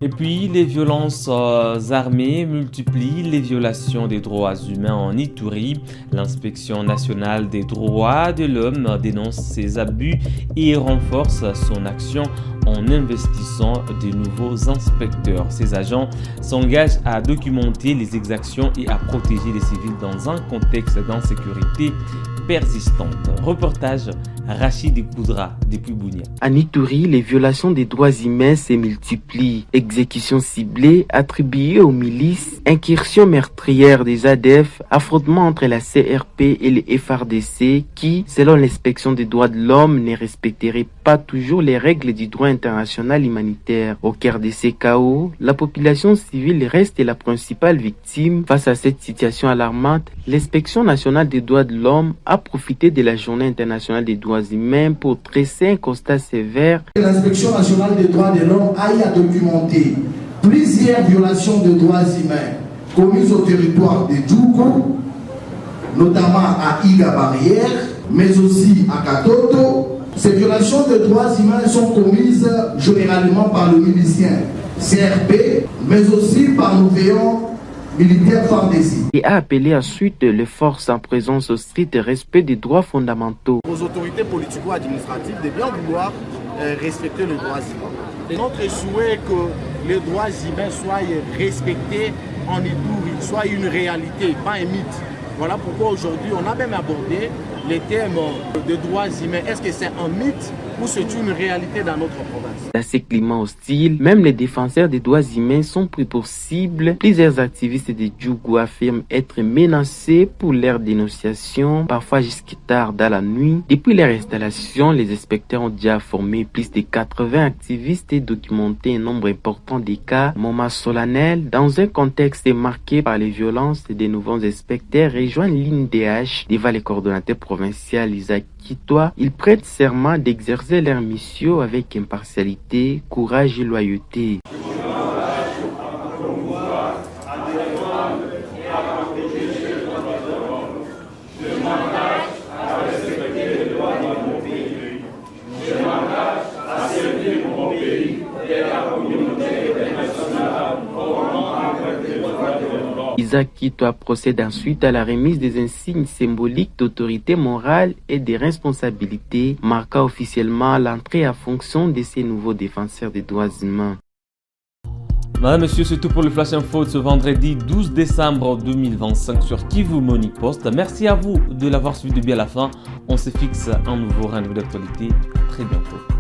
Et puis, les violences armées multiplient les violations des droits humains en Ituri. L'inspection nationale des droits de l'homme dénonce ces abus et renforce son action en investissant de nouveaux inspecteurs. Ces agents s'engagent à documenter les exactions et à protéger les civils dans un contexte d'insécurité persistante. Reportage Rachid Koudra depuis Bunia. En Ituri, les violations des droits humains se multiplient. Exécutions ciblées attribuées aux milices, incursions meurtrières des ADF, affrontements entre la CRP et les FARDC qui, selon l'inspection des droits de l'homme, ne respecteraient pas toujours les règles du droit international humanitaire. Au cœur de ces chaos, la population civile reste la principale victime. Face à cette situation alarmante, l'inspection nationale des droits de l'homme a profité de la journée internationale des droits humains pour dresser un constat sévère. L'inspection nationale des droits de l'homme a documenté plusieurs violations de droits humains commises au territoire de Djougou, notamment à Iga Barrière, mais aussi à Katoto. Ces violations de droits humains sont commises généralement par le milicien CRP, mais aussi par nos veillants militaires FARDC. Et a appelé ensuite les forces en présence au strict respect des droits fondamentaux. Aux autorités politico-administratives de bien vouloir respecter les droits humains. Notre souhait est que les droits humains soient respectés en Ituri, soient une réalité, pas un mythe. Voilà pourquoi aujourd'hui on a même abordé les thèmes de droits humains. Est-ce que c'est un mythe ou c'est une réalité dans notre province? Dans ces climats hostiles, même les défenseurs des droits humains sont pris pour cible. Plusieurs activistes de Djougou affirment être menacés pour leur dénonciation, parfois jusqu'à tard dans la nuit. Depuis leur installation, les inspecteurs ont déjà formé plus de 80 activistes et documenté un nombre important de cas. Moment solennel, dans un contexte marqué par les violences, des nouveaux inspecteurs rejoignent l'INDH devant les coordonnateurs provincial Isaac Kitoa. Ils prêtent serment d'exercer leur mission avec impartialité, courage et loyauté. Isaac Kitoa procède ensuite à la remise des insignes symboliques d'autorité morale et des responsabilités, marquant officiellement l'entrée à fonction de ces nouveaux défenseurs des droits humains. Madame, Monsieur, c'est tout pour le Flash Info de ce vendredi 12 décembre 2025 sur Kivu Morning Post. Merci à vous de l'avoir suivi de bien à la fin. On se fixe un nouveau rendez-vous d'actualité très bientôt.